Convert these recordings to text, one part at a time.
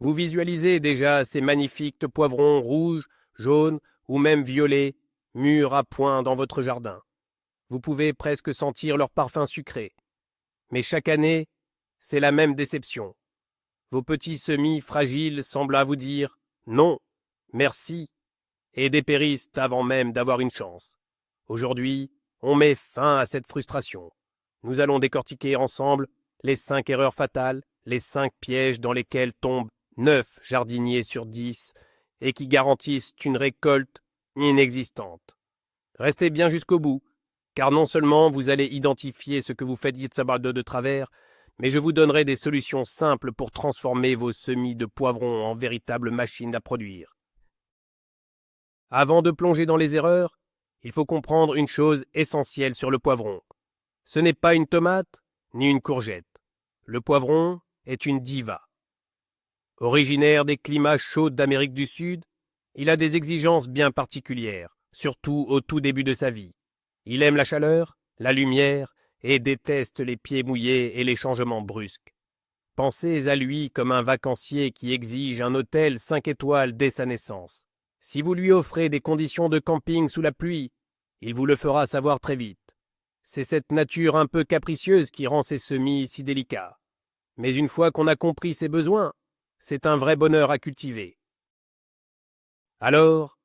Vous visualisez déjà ces magnifiques poivrons rouges, jaunes ou même violets, mûrs à point dans votre jardin. Vous pouvez presque sentir leur parfum sucré. Mais chaque année, c'est la même déception. Vos petits semis fragiles semblent à vous dire « non, merci » et dépérissent avant même d'avoir une chance. Aujourd'hui, on met fin à cette frustration. Nous allons décortiquer ensemble les 5 erreurs fatales, les 5 pièges dans lesquels tombent 9 jardiniers sur 10 et qui garantissent une récolte inexistante. Restez bien jusqu'au bout, car non seulement vous allez identifier ce que vous faites de travers, mais je vous donnerai des solutions simples pour transformer vos semis de poivrons en véritables machines à produire. Avant de plonger dans les erreurs, il faut comprendre une chose essentielle sur le poivron. Ce n'est pas une tomate, ni une courgette. Le poivron est une diva. Originaire des climats chauds d'Amérique du Sud, il a des exigences bien particulières, surtout au tout début de sa vie. Il aime la chaleur, la lumière et déteste les pieds mouillés et les changements brusques. Pensez à lui comme un vacancier qui exige un hôtel 5 étoiles dès sa naissance. Si vous lui offrez des conditions de camping sous la pluie, il vous le fera savoir très vite. C'est cette nature un peu capricieuse qui rend ses semis si délicats. Mais une fois qu'on a compris ses besoins, c'est un vrai bonheur à cultiver. Alors,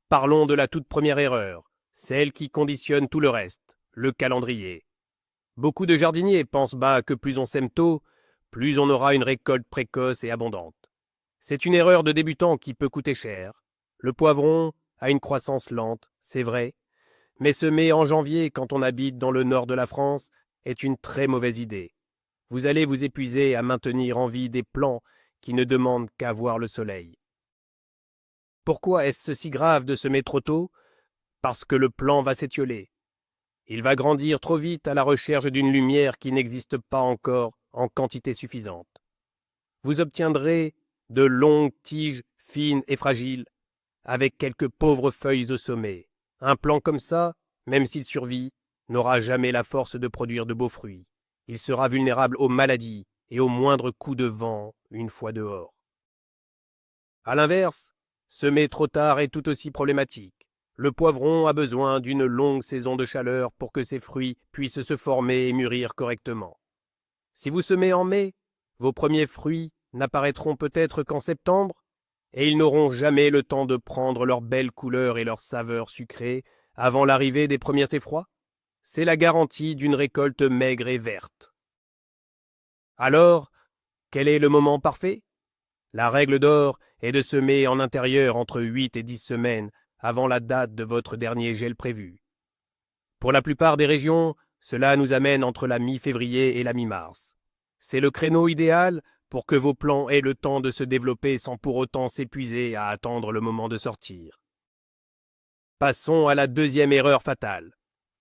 parlons de la toute première erreur, celle qui conditionne tout le reste, le calendrier. Beaucoup de jardiniers pensent que plus on sème tôt, plus on aura une récolte précoce et abondante. C'est une erreur de débutant qui peut coûter cher. Le poivron a une croissance lente, c'est vrai, mais semer en janvier quand on habite dans le nord de la France est une très mauvaise idée. Vous allez vous épuiser à maintenir en vie des plants qui ne demandent qu'à voir le soleil. Pourquoi est-ce si grave de semer trop tôt? Parce que le plant va s'étioler. Il va grandir trop vite à la recherche d'une lumière qui n'existe pas encore en quantité suffisante. Vous obtiendrez de longues tiges fines et fragiles, avec quelques pauvres feuilles au sommet. Un plant comme ça, même s'il survit, n'aura jamais la force de produire de beaux fruits. Il sera vulnérable aux maladies et au moindre coup de vent une fois dehors. À l'inverse, semer trop tard est tout aussi problématique. Le poivron a besoin d'une longue saison de chaleur pour que ses fruits puissent se former et mûrir correctement. Si vous semez en mai, vos premiers fruits n'apparaîtront peut-être qu'en septembre, et ils n'auront jamais le temps de prendre leur belle couleur et leur saveur sucrée avant l'arrivée des premiers effrois. C'est la garantie d'une récolte maigre et verte. Alors, quel est le moment parfait? La règle d'or est de semer en intérieur entre 8 et 10 semaines avant la date de votre dernier gel prévu. Pour la plupart des régions, cela nous amène entre la mi-février et la mi-mars. C'est le créneau idéal pour que vos plants aient le temps de se développer sans pour autant s'épuiser à attendre le moment de sortir. Passons à la deuxième erreur fatale.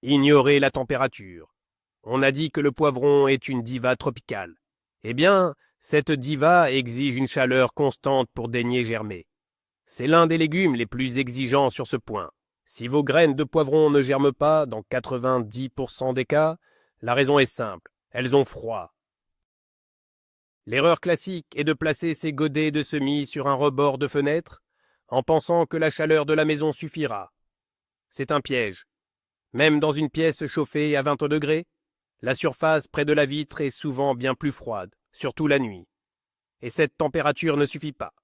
Ignorer la température. On a dit que le poivron est une diva tropicale. Eh bien, cette diva exige une chaleur constante pour daigner germer. C'est l'un des légumes les plus exigeants sur ce point. Si vos graines de poivron ne germent pas dans 90% des cas, la raison est simple, elles ont froid. L'erreur classique est de placer ces godets de semis sur un rebord de fenêtre, en pensant que la chaleur de la maison suffira. C'est un piège. Même dans une pièce chauffée à 20 degrés, la surface près de la vitre est souvent bien plus froide, surtout la nuit. Et cette température ne suffit pas.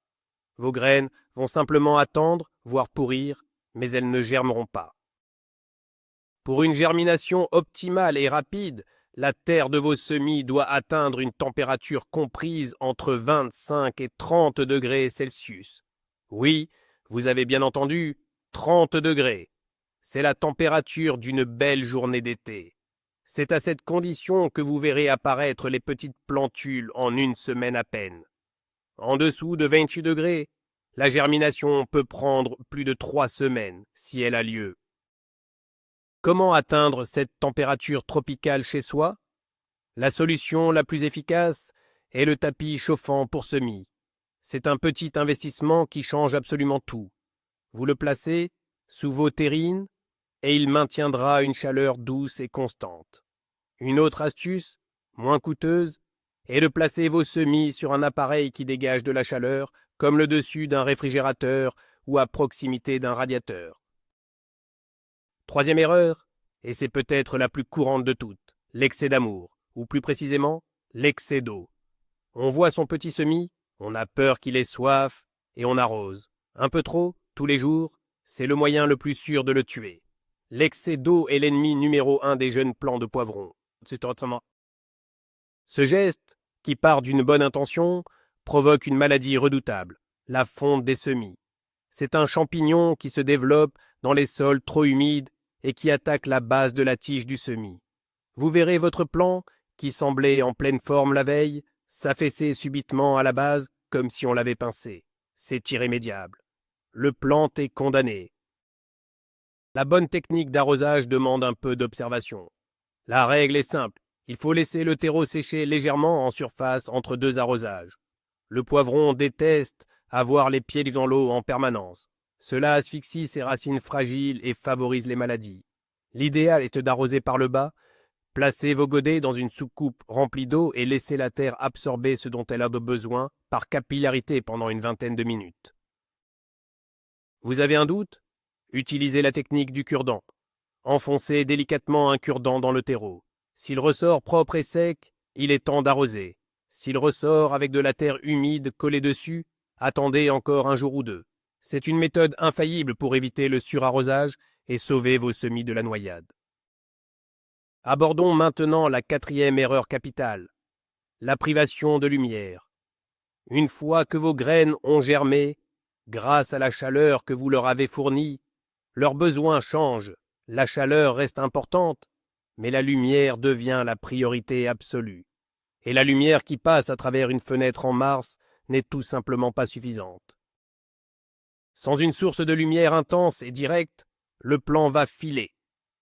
Vos graines vont simplement attendre, voire pourrir, mais elles ne germeront pas. Pour une germination optimale et rapide, la terre de vos semis doit atteindre une température comprise entre 25 et 30 degrés Celsius. Oui, vous avez bien entendu, 30 degrés. C'est la température d'une belle journée d'été. C'est à cette condition que vous verrez apparaître les petites plantules en une semaine à peine. En dessous de 28 degrés, la germination peut prendre plus de 3 semaines si elle a lieu. Comment atteindre cette température tropicale chez soi? La solution la plus efficace est le tapis chauffant pour semis. C'est un petit investissement qui change absolument tout. Vous le placez sous vos terrines et il maintiendra une chaleur douce et constante. Une autre astuce, moins coûteuse, est de placer vos semis sur un appareil qui dégage de la chaleur, comme le dessus d'un réfrigérateur ou à proximité d'un radiateur. Troisième erreur, et c'est peut-être la plus courante de toutes, l'excès d'amour, ou plus précisément, l'excès d'eau. On voit son petit semis, on a peur qu'il ait soif, et on arrose. Un peu trop, tous les jours, c'est le moyen le plus sûr de le tuer. L'excès d'eau est l'ennemi numéro 1 des jeunes plants de poivron. C'est autrement. Ce geste, qui part d'une bonne intention, provoque une maladie redoutable, la fonte des semis. C'est un champignon qui se développe dans les sols trop humides et qui attaque la base de la tige du semis. Vous verrez votre plant, qui semblait en pleine forme la veille, s'affaisser subitement à la base comme si on l'avait pincé. C'est irrémédiable. Le plant est condamné. La bonne technique d'arrosage demande un peu d'observation. La règle est simple, il faut laisser le terreau sécher légèrement en surface entre deux arrosages. Le poivron déteste avoir les pieds dans l'eau en permanence. Cela asphyxie ses racines fragiles et favorise les maladies. L'idéal est d'arroser par le bas. Placez vos godets dans une soucoupe remplie d'eau et laissez la terre absorber ce dont elle a besoin par capillarité pendant une vingtaine de minutes. Vous avez un doute? Utilisez la technique du cure-dent. Enfoncez délicatement un cure-dent dans le terreau. S'il ressort propre et sec, il est temps d'arroser. S'il ressort avec de la terre humide collée dessus, attendez encore un jour ou deux. C'est une méthode infaillible pour éviter le surarrosage et sauver vos semis de la noyade. Abordons maintenant la quatrième erreur capitale, la privation de lumière. Une fois que vos graines ont germé, grâce à la chaleur que vous leur avez fournie, leurs besoins changent, la chaleur reste importante, mais la lumière devient la priorité absolue. Et la lumière qui passe à travers une fenêtre en mars n'est tout simplement pas suffisante. Sans une source de lumière intense et directe, le plant va filer.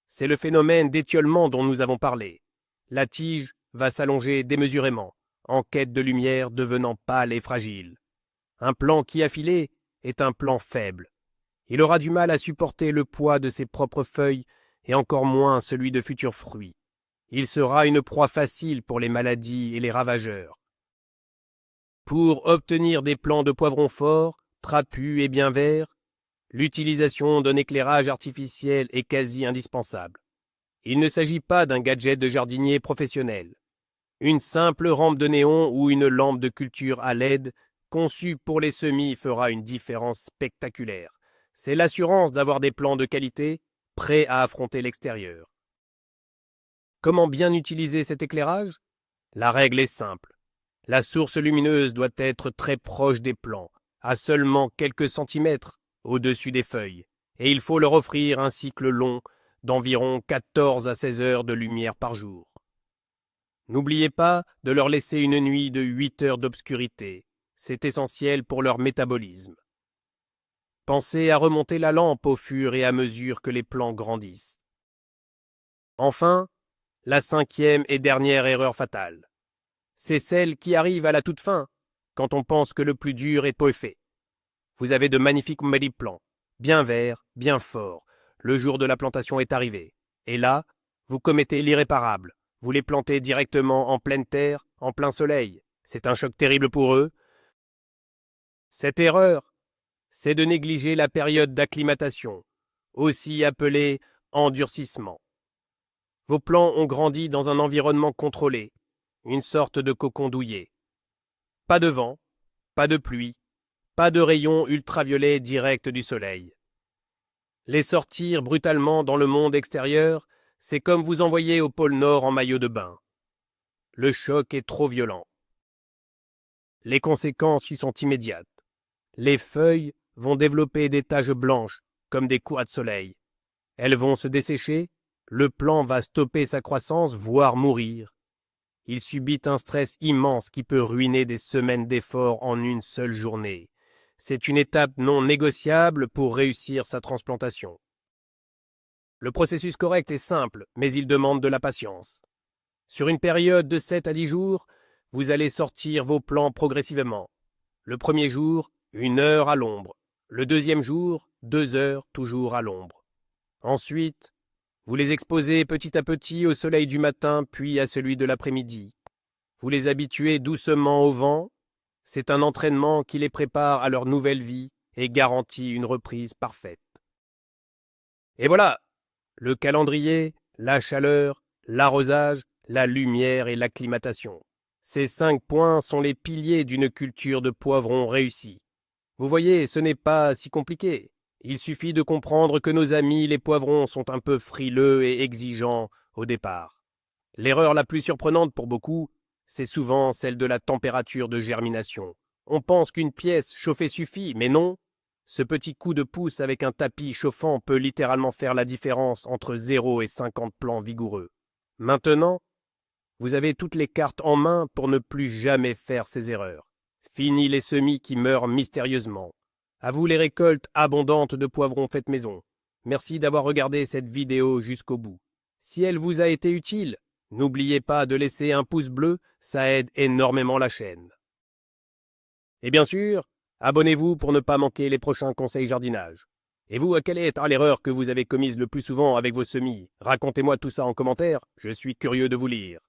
C'est le phénomène d'étiolement dont nous avons parlé. La tige va s'allonger démesurément, en quête de lumière devenant pâle et fragile. Un plant qui a filé est un plant faible. Il aura du mal à supporter le poids de ses propres feuilles et encore moins celui de futurs fruits. Il sera une proie facile pour les maladies et les ravageurs. Pour obtenir des plants de poivron forts, trapus et bien verts, l'utilisation d'un éclairage artificiel est quasi indispensable. Il ne s'agit pas d'un gadget de jardinier professionnel. Une simple rampe de néon ou une lampe de culture à LED conçue pour les semis fera une différence spectaculaire. C'est l'assurance d'avoir des plants de qualité, prêts à affronter l'extérieur. Comment bien utiliser cet éclairage? La règle est simple. La source lumineuse doit être très proche des plants, à seulement quelques centimètres au-dessus des feuilles, et il faut leur offrir un cycle long d'environ 14 à 16 heures de lumière par jour. N'oubliez pas de leur laisser une nuit de 8 heures d'obscurité, c'est essentiel pour leur métabolisme. Pensez à remonter la lampe au fur et à mesure que les plants grandissent. Enfin, la cinquième et dernière erreur fatale. C'est celle qui arrive à la toute fin, quand on pense que le plus dur est fait. Vous avez de magnifiques plants, bien verts, bien forts. Le jour de la plantation est arrivé. Et là, vous commettez l'irréparable. Vous les plantez directement en pleine terre, en plein soleil. C'est un choc terrible pour eux. Cette erreur, c'est de négliger la période d'acclimatation, aussi appelée endurcissement. Vos plants ont grandi dans un environnement contrôlé, une sorte de cocon douillet. Pas de vent, pas de pluie, pas de rayons ultraviolets directs du soleil. Les sortir brutalement dans le monde extérieur, c'est comme vous envoyer au pôle Nord en maillot de bain. Le choc est trop violent. Les conséquences y sont immédiates. Les feuilles vont développer des taches blanches, comme des courroies de soleil. Elles vont se dessécher, le plant va stopper sa croissance, voire mourir. Il subit un stress immense qui peut ruiner des semaines d'efforts en une seule journée. C'est une étape non négociable pour réussir sa transplantation. Le processus correct est simple, mais il demande de la patience. Sur une période de 7 à 10 jours, vous allez sortir vos plants progressivement. Le premier jour, 1 heure à l'ombre. Le deuxième jour, 2 heures toujours à l'ombre. Ensuite, vous les exposez petit à petit au soleil du matin puis à celui de l'après-midi. Vous les habituez doucement au vent. C'est un entraînement qui les prépare à leur nouvelle vie et garantit une reprise parfaite. Et voilà, le calendrier, la chaleur, l'arrosage, la lumière et l'acclimatation. Ces 5 points sont les piliers d'une culture de poivrons réussie. Vous voyez, ce n'est pas si compliqué. Il suffit de comprendre que nos amis les poivrons sont un peu frileux et exigeants au départ. L'erreur la plus surprenante pour beaucoup, c'est souvent celle de la température de germination. On pense qu'une pièce chauffée suffit, mais non. Ce petit coup de pouce avec un tapis chauffant peut littéralement faire la différence entre 0 et 50 plants vigoureux. Maintenant, vous avez toutes les cartes en main pour ne plus jamais faire ces erreurs. Fini les semis qui meurent mystérieusement. À vous les récoltes abondantes de poivrons faites maison. Merci d'avoir regardé cette vidéo jusqu'au bout. Si elle vous a été utile, n'oubliez pas de laisser un pouce bleu, ça aide énormément la chaîne. Et bien sûr, abonnez-vous pour ne pas manquer les prochains conseils jardinage. Et vous, quelle est l'erreur que vous avez commise le plus souvent avec vos semis? Racontez-moi tout ça en commentaire, je suis curieux de vous lire.